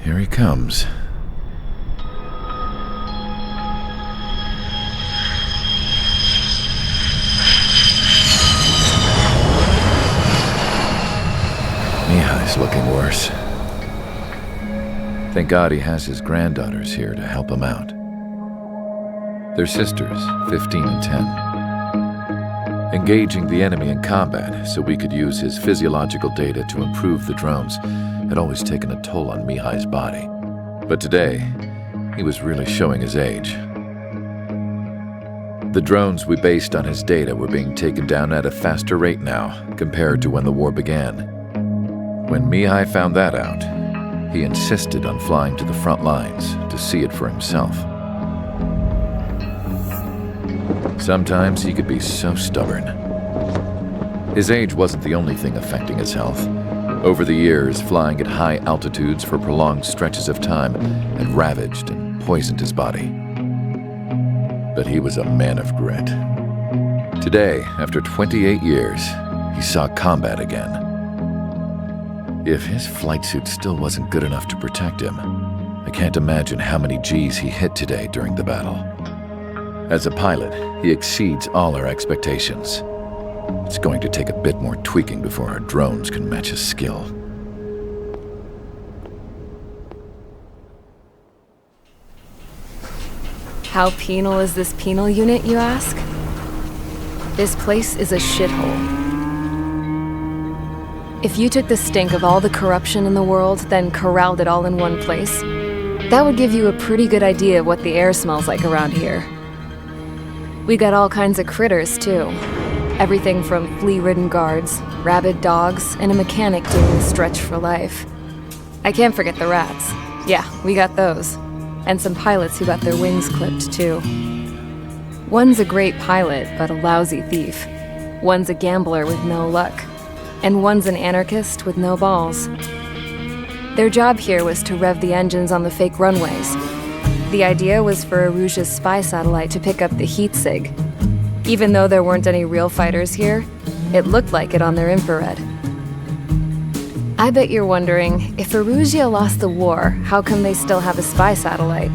Here he comes. Mihai's looking worse. Thank God he has his granddaughters here to help him out. They're sisters, 15 and 10. Engaging the enemy in combat so we could use his physiological data to improve the drones had always taken a toll on Mihai's body. But today, he was really showing his age. The drones we based on his data were being taken down at a faster rate now compared to when the war began. When Mihai found that out, he insisted on flying to the front lines to see it for himself. Sometimes he could be so stubborn. His age wasn't the only thing affecting his health. Over the years, flying at high altitudes for prolonged stretches of time had ravaged and poisoned his body. But he was a man of grit. Today, after 28 years, he saw combat again. If his flight suit still wasn't good enough to protect him, I can't imagine how many Gs he hit today during the battle. As a pilot, he exceeds all our expectations. It's going to take a bit more tweaking before our drones can match his skill. How penal is this penal unit, you ask? This place is a shithole. If you took the stink of all the corruption in the world, then corralled it all in one place, that would give you a pretty good idea of what the air smells like around here. We got all kinds of critters, too. Everything from flea-ridden guards, rabid dogs, and a mechanic doing the stretch for life. I can't forget the rats. Yeah, we got those. And some pilots who got their wings clipped, too. One's a great pilot, but a lousy thief. One's a gambler with no luck. And one's an anarchist with no balls. Their job here was to rev the engines on the fake runways. The idea was for Aruja's spy satellite to pick up the heat sig. Even though there weren't any real fighters here, it looked like it on their infrared. I bet you're wondering, if Aruja lost the war, how come they still have a spy satellite?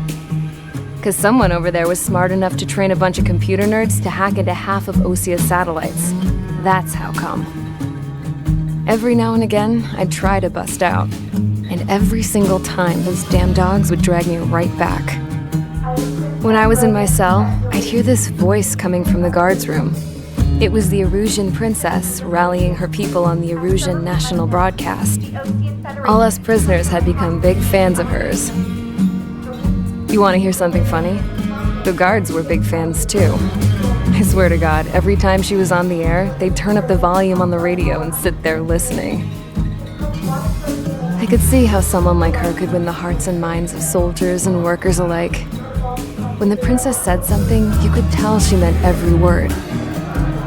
Because someone over there was smart enough to train a bunch of computer nerds to hack into half of Osia's satellites. That's how come. Every now and again, I'd try to bust out. And every single time, those damn dogs would drag me right back. When I was in my cell, I'd hear this voice coming from the guards room. It was the Arusian princess rallying her people on the Arusian national broadcast. All us prisoners had become big fans of hers. You want to hear something funny? The guards were big fans too. I swear to God, every time she was on the air, they'd turn up the volume on the radio and sit there listening. I could see how someone like her could win the hearts and minds of soldiers and workers alike. When the princess said something, you could tell she meant every word.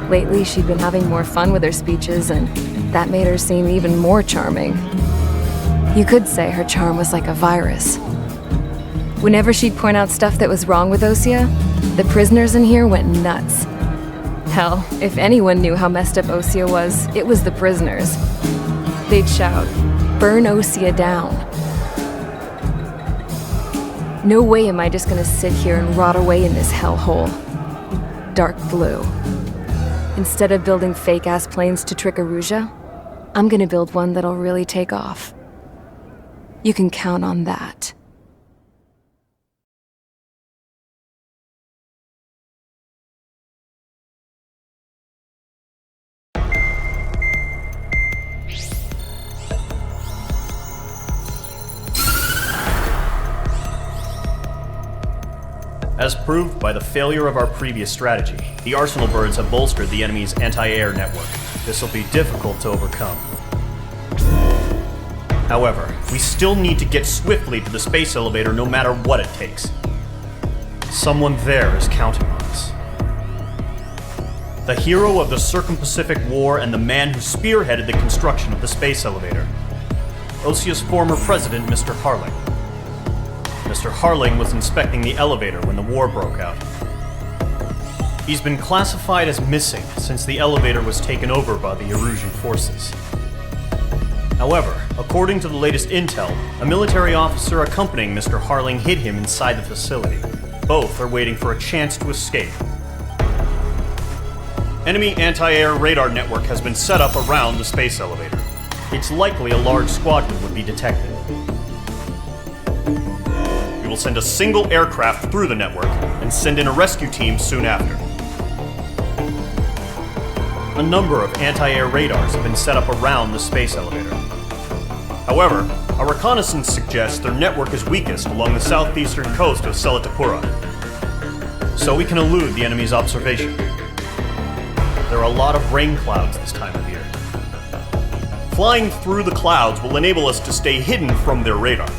Lately, she'd been having more fun with her speeches, and that made her seem even more charming. You could say her charm was like a virus. Whenever she'd point out stuff that was wrong with Osia, the prisoners in here went nuts. Hell, if anyone knew how messed up Osia was, it was the prisoners. They'd shout, "Burn Osia down." No way am I just gonna sit here and rot away in this hellhole. Dark blue. Instead of building fake-ass planes to trick Aruja, I'm gonna build one that'll really take off. You can count on that. As proved by the failure of our previous strategy, the Arsenal birds have bolstered the enemy's anti-air network. This will be difficult to overcome. However, we still need to get swiftly to the space elevator no matter what it takes. Someone there is counting on us. The hero of the Circum-Pacific War and the man who spearheaded the construction of the space elevator. Osia's former president, Mr. Harling. Mr. Harling was inspecting the elevator when the war broke out. He's been classified as missing since the elevator was taken over by the Erusian forces. However, according to the latest intel, a military officer accompanying Mr. Harling hid him inside the facility. Both are waiting for a chance to escape. Enemy anti-air radar network has been set up around the space elevator. It's likely a large squadron would be detected. We will send a single aircraft through the network and send in a rescue team soon after. A number of anti-air radars have been set up around the space elevator. However, our reconnaissance suggests their network is weakest along the southeastern coast of Selatapura, so we can elude the enemy's observation. There are a lot of rain clouds this time of year. Flying through the clouds will enable us to stay hidden from their radar.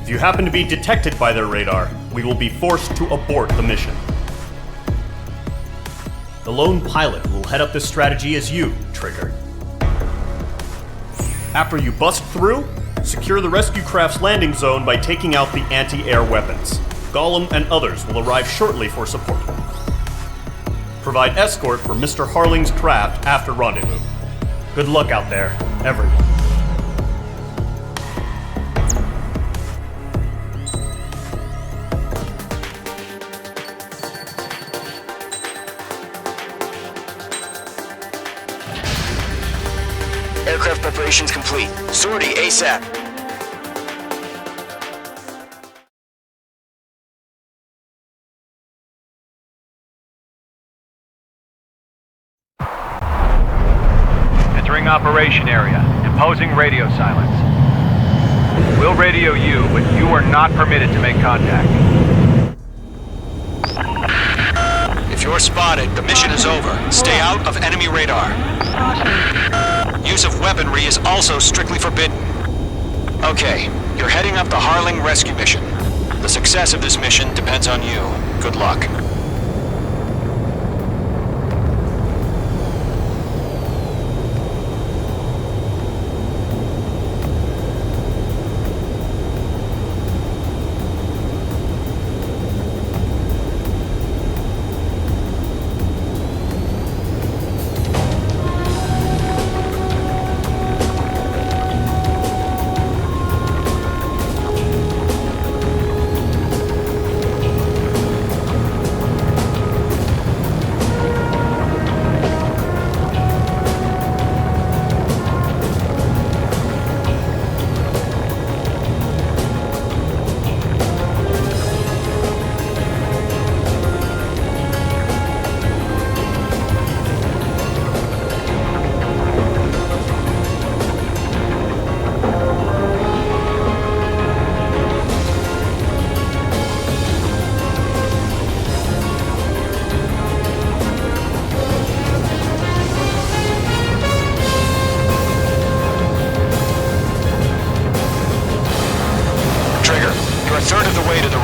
If you happen to be detected by their radar, we will be forced to abort the mission. The lone pilot will head up this strategy as you, Trigger. After you bust through, secure the rescue craft's landing zone by taking out the anti-air weapons. Gollum and others will arrive shortly for support. Provide escort for Mr. Harling's craft after rendezvous. Good luck out there, everyone. Aircraft preparations complete. Sortie ASAP. Entering operation area. Imposing radio silence. We'll radio you, but you are not permitted to make contact. If you're spotted, the mission is over. Stay out of enemy radar. Use of weaponry is also strictly forbidden. Okay, you're heading up the Harling rescue mission. The success of this mission depends on you. Good luck.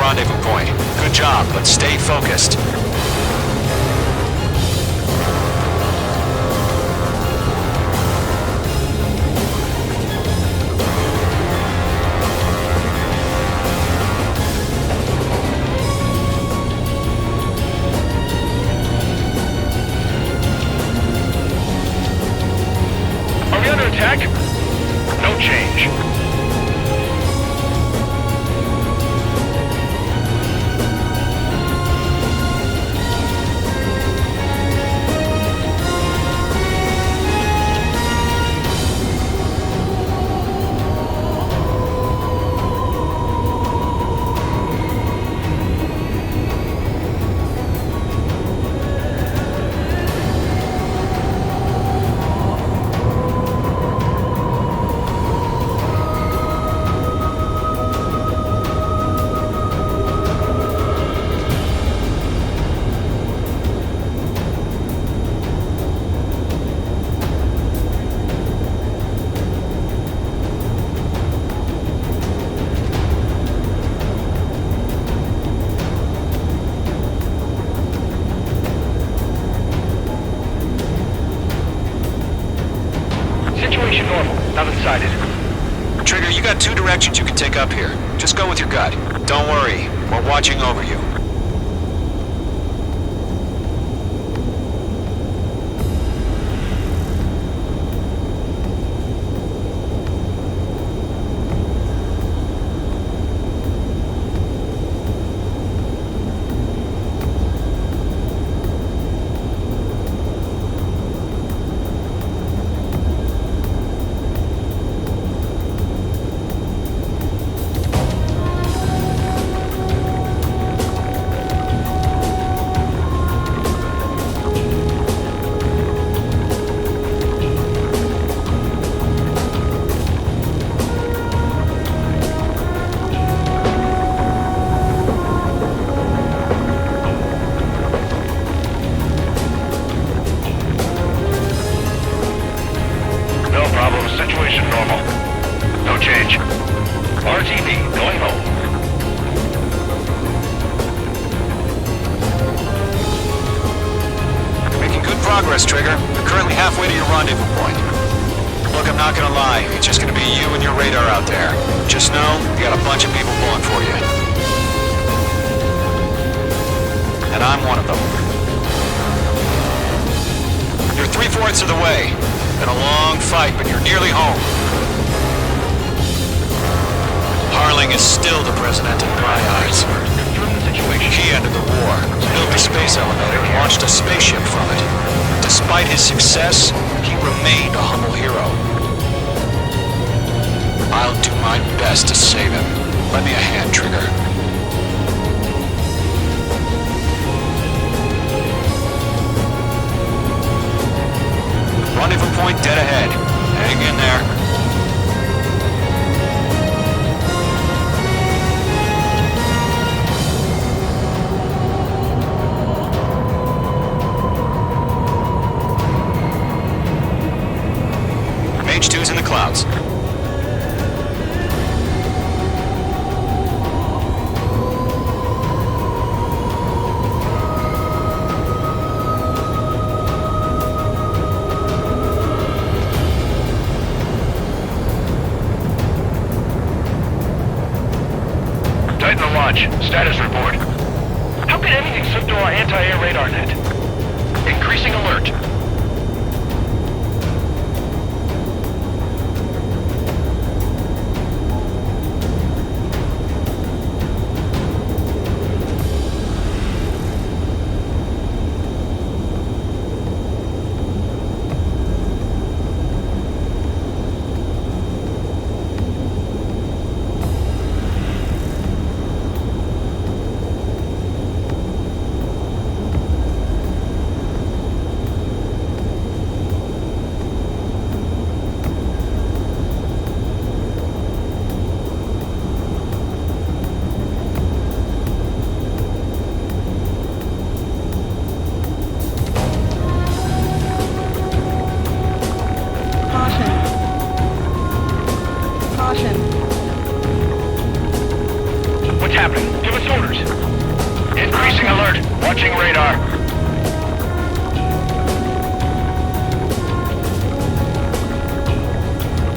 Rendezvous point. Good job, but stay focused. Are we under attack? No change. Situation normal. Nothing sighted. Trigger, you got two directions you can take up here. Just go with your gut. Don't worry, we're watching over you. RTB, going home. Making good progress, Trigger. You're currently halfway to your rendezvous point. Look, I'm not gonna lie. It's just gonna be you and your radar out there. Just know, you got a bunch of people pulling for you. And I'm one of them. You're 3/4 of the way. Been a long fight, but you're nearly home. Harling is still the president in my eyes. He ended the war, built the space elevator, and launched a spaceship from it. Despite his success, he remained a humble hero. I'll do my best to save him. Lend me a hand, Trigger. Rendezvous point dead ahead. Hang in there. Mage 2's in the clouds. Titan launch. Status report. How could anything slip through our anti-air radar net? Increasing alert. What's happening? Give us orders. Increasing alert. Watching radar.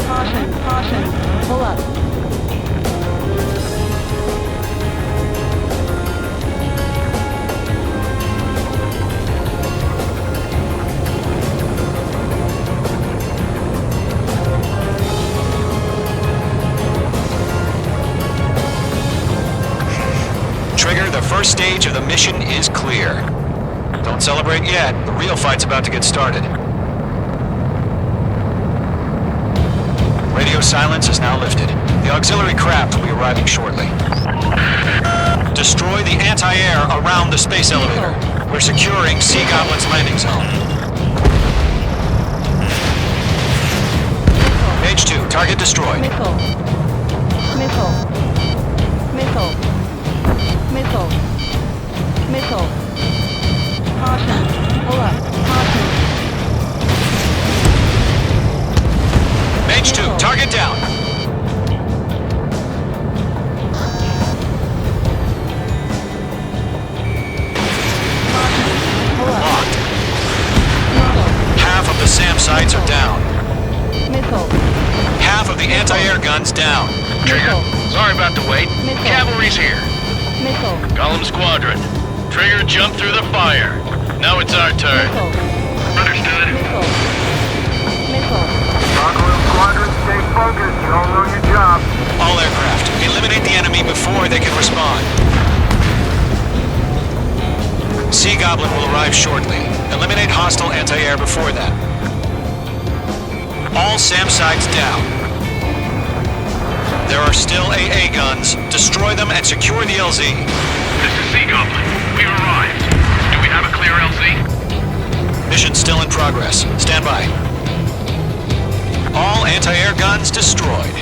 Caution. Pull up. Trigger, the first stage of the mission is clear. Don't celebrate yet. The real fight's about to get started. Radio silence is now lifted. The auxiliary craft will be arriving shortly. Destroy the anti-air around the space elevator. We're securing Sea Goblin's landing zone. Mage 2, target destroyed. Missile. Caution. Pull up. Caution. Mage 2, target down. Pull up. Locked. Half of the SAM sites are down. Missile. Half of the anti-air guns down. Trigger, sorry about the wait. Missile. Cavalry's here. Missile. Column Squadron. Trigger jumped through the fire. Now it's our turn. Understood. Missile. Rockwell Squadron, stay focused. You all know your job. All aircraft, eliminate the enemy before they can respond. Sea Goblin will arrive shortly. Eliminate hostile anti-air before that. All SAM sites down. There are still AA guns. Destroy them and secure the LZ. This is Sea Goblin. We've arrived. Do we have a clear LZ? Mission still in progress. Stand by. All anti-air guns destroyed.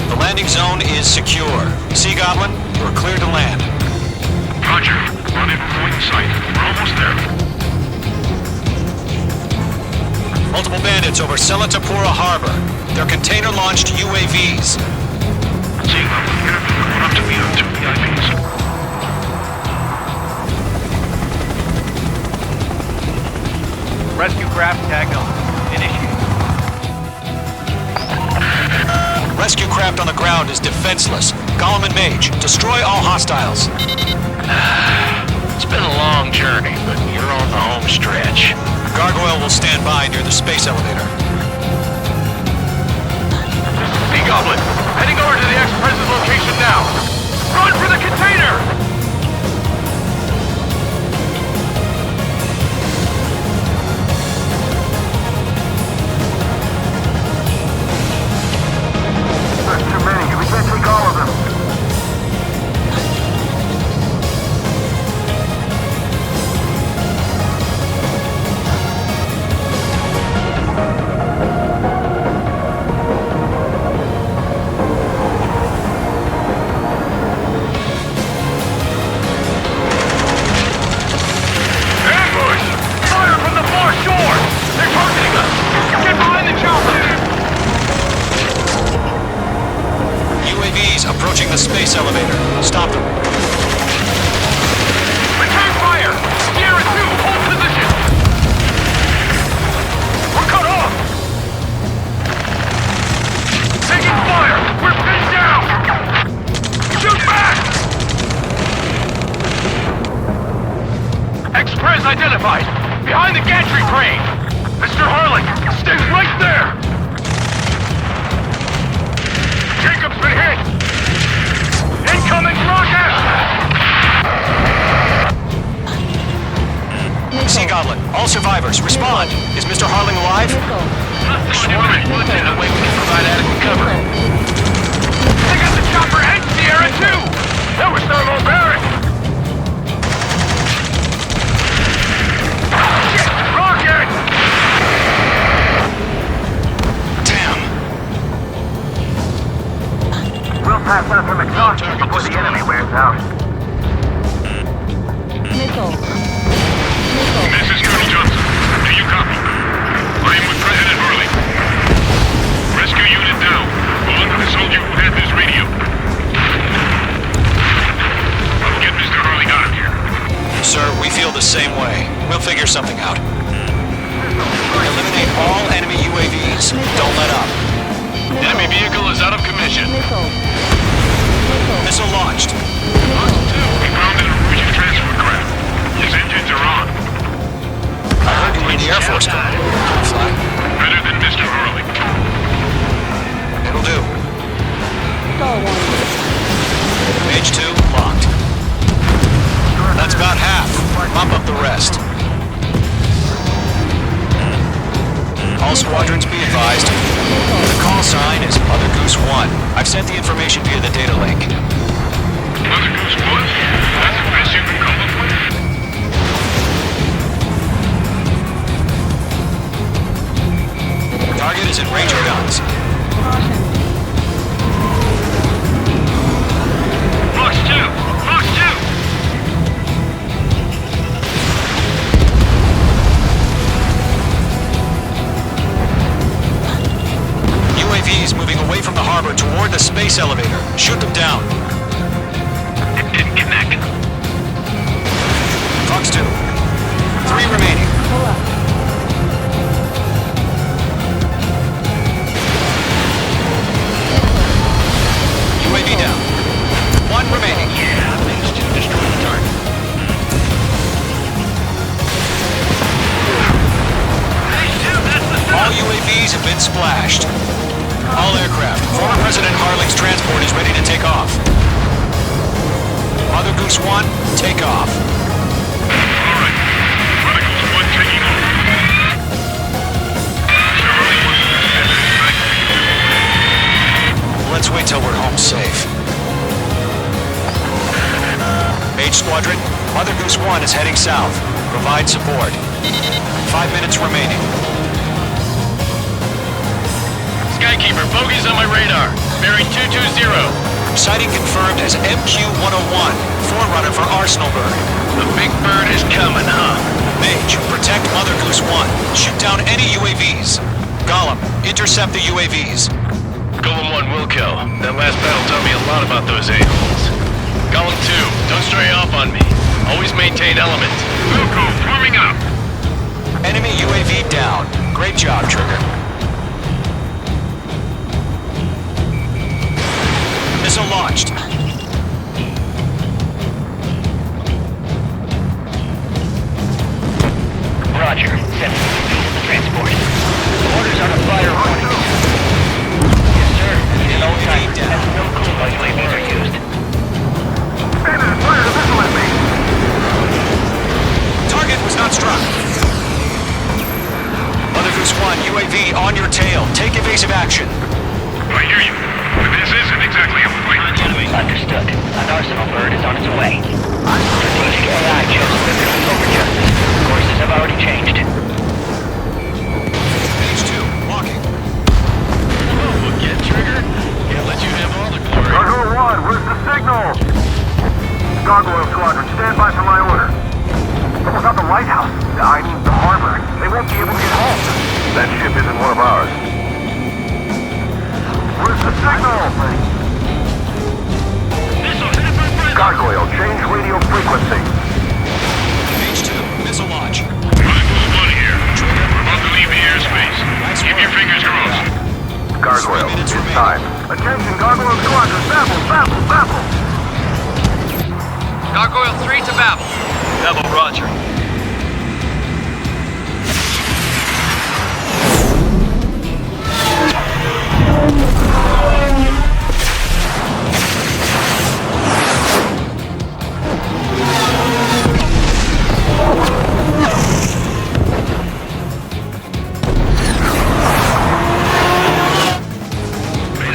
The landing zone is secure. Sea Goblin, you are clear to land. Roger. Rendezvous point in sight. We're almost there. Multiple bandits over Selatapura Harbor. They're container-launched UAVs. Seeing them here, going up to me on 2 VIPs. Rescue craft tagged on. Initiate. Rescue craft on the ground is defenseless. Gollum and Mage, destroy all hostiles. It's been a long journey, but you're on the home stretch. Gargoyle will stand by near the space elevator. Hey, Goblin, heading over to the ex-president's location now. Run for the container! There's too many. We can't take all of them. Ambush! Fire from the far shore! They're targeting us! Get behind the chopper! UAVs approaching the space elevator. Stop them. Return fire! Sierra 2, hold position! We're cut off! Taking fire! We're pinned down! Shoot back! Express identified! Behind the gantry crane! Mr. Harling, stay right there! Jacob's been hit! Incoming rocket! Sea Goblin, all survivors, respond. Is Mr. Harling alive? Swarming, Lieutenant, way we can provide adequate cover. They got the chopper and Sierra 2! That was thermal barrack! Shit! Rocket! Damn. We'll pass out some exhaustion before the enemy wears out. Missile. This is Colonel Johnson. Do you copy? I am with President Harling. Rescue unit down. Hold on to the soldier who had this radio. I'll get Mr. Harling out of here. Sir, we feel the same way. We'll figure something out. Eliminate all enemy UAVs. Don't let up. Enemy vehicle is out of commission. Missile. Missile launched. We found an Norwegian transfer craft. His engines are on. I heard you were in the Air Force. Can you fly? Better than Mr. Harling. It'll do. Star warning. Page 2, locked. That's about half. Mop up the rest. All squadrons be advised. The call sign is Mother Goose 1. I've sent the information via the data link. Mother Goose 1? That's the best you can come up with? Target is in range of guns. Fox 2! Fox 2! UAVs moving away from the harbor toward the space elevator. Shoot them down. It didn't connect. Fox 2. 3 remaining. Pull up. UAV down. 1 remaining. Yeah, things to destroy the target. All UAVs have been splashed. All aircraft. Former President Harling's transport is ready to take off. Mother Goose 1, take off. Alright. Mother Goose 1 taking off. Mr. Harling wants to extend his strike. Let's wait till we're home safe. Mage Squadron, Mother Goose 1 is heading south. Provide support. 5 minutes remaining. Skykeeper, bogeys on my radar. Bearing 220. Sighting confirmed as MQ-101, forerunner for Arsenal Bird. The big bird is coming, huh? Mage, protect Mother Goose 1. Shoot down any UAVs. Gollum, intercept the UAVs. Golem 1 will kill. That last battle taught me a lot about those a-holes. Golem 2, don't stray off on me. Always maintain element. Wilco, forming up. Enemy UAV down. Great job, Trigger. Missile launched. Roger. Send the transport. Orders on a fire warning. Yes, sir. Need an old timer. That's no clue how UAVs are used. Standard, fire the missile at me! Target was not struck. Mother Goose 1, UAV on your tail. Take evasive action. I hear you. But this isn't exactly a fight. Understood. An arsenal bird is on its way. Strategic AI chose liberty over justice. Courses have already changed. Page 2, walking. Oh, again, Trigger? Can't let you have all the glory. Gargoyle 1, where's the signal? Gargoyle Squadron, stand by for my order. What about the lighthouse? I mean, the harbor. They won't be able to get home. That ship isn't one of ours. Where's the signal? Gargoyle, change radio frequency. Page 2, missile launch. Mother Goose 1 here. We're about to leave the airspace. Keep your fingers crossed. Gargoyle, it's time. Attention, Gargoyle Squadron, baffle, baffle, baffle! Gargoyle 3 to Babel. Double Roger.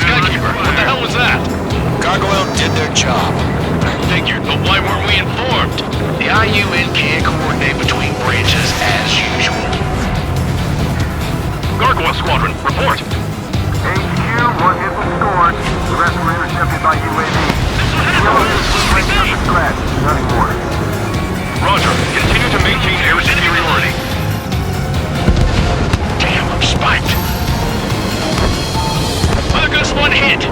Skykeeper, what the hell was that? Gargoyle did their job. Figured, but why weren't we informed? The IUN can't coordinate between branches as usual. Gargoyle Squadron, report. HQ, one hit was stored. The rest were intercepted by UAV. Breaking up the scratch. Running more. Roger, continue to maintain air superiority. Damn, I'm spiked. Mother Goose 1 hit.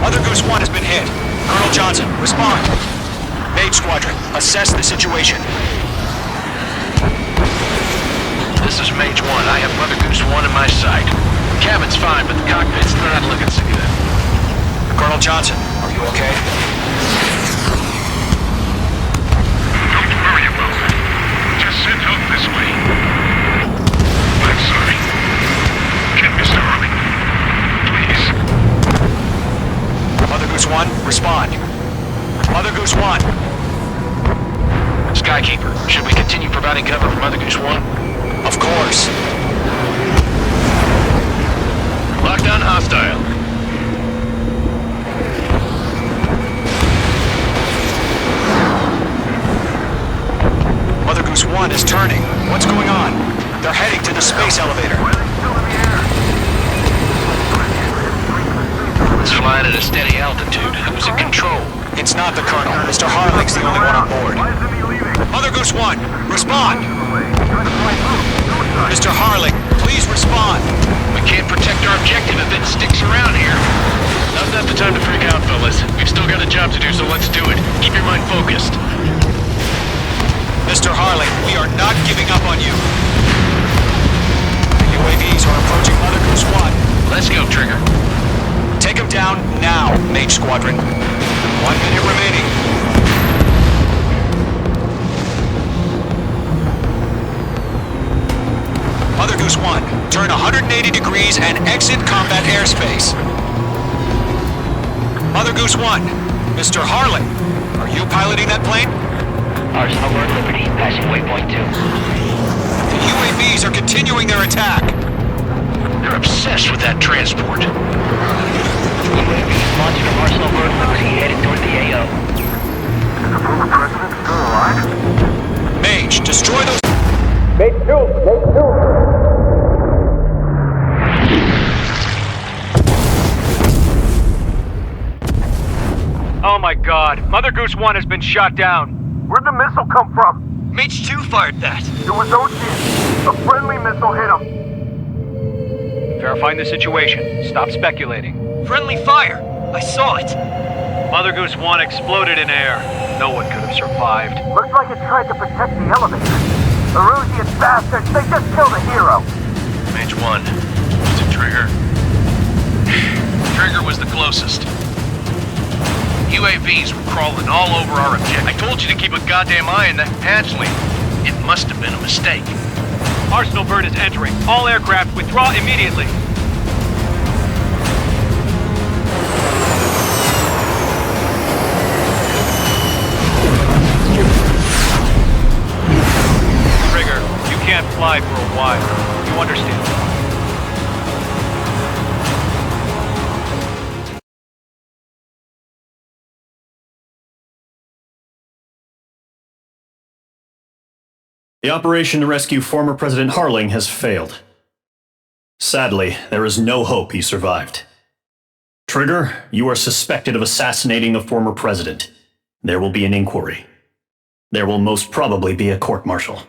Mother Goose 1 has been hit. Colonel Johnson, respond. Mage Squadron, assess the situation. This is Mage 1. I have Mother Goose 1 in my sight. The cabin's fine, but the cockpit's not looking so good. Colonel Johnson, are you okay? Don't worry about that. Just send help this way. I'm sorry. Get Mr. Harley. Please. Mother Goose 1, respond. Mother Goose 1. Skykeeper, should we continue providing cover for Mother Goose 1? Of course. Lockdown hostile. Mother Goose 1 is turning. What's going on? They're heading to the space elevator. It's flying at a steady altitude. Who's in control? It's not the Colonel. Mr. Harling's the only one on board. Mother Goose 1, respond! Mr. Harling, please respond! We can't protect our objective if it sticks around here. Now's not the time to freak out, fellas. We've still got a job to do, so let's do it. Keep your mind focused. Mr. Harling, we are not giving up on you. The UAVs are approaching Mother Goose 1. Let's go, Trigger. Take them down now, Mage Squadron. 1 minute remaining. Mother Goose 1, turn 180 degrees and exit combat airspace. Mother Goose 1, Mr. Harling, are you piloting that plane? Arsenal Bird Liberty, passing waypoint 2. The UAVs are continuing their attack. They're obsessed with that transport. UAVs launched from Arsenal Bird Liberty, headed toward the AO. Is the former president still alive? Mage, destroy those... Oh my god, Mother Goose 1 has been shot down. Where'd the missile come from? Mage 2 fired that. It was Ocean. A friendly missile hit him. Verifying the situation. Stop speculating. Friendly fire. I saw it. Mother Goose 1 exploded in air. No one could have survived. Looks like it tried to protect the elevator. The Rusian bastards, they just killed a hero. Mage 1. Was it Trigger? Trigger was the closest. UAVs were crawling all over our objective. I told you to keep a goddamn eye on that hatch lane. It must have been a mistake. Arsenal bird is entering. All aircraft withdraw immediately. Trigger, you can't fly for a while. You understand? The operation to rescue former President Harling has failed. Sadly, there is no hope he survived. Trigger, you are suspected of assassinating the former president. There will be an inquiry. There will most probably be a court-martial.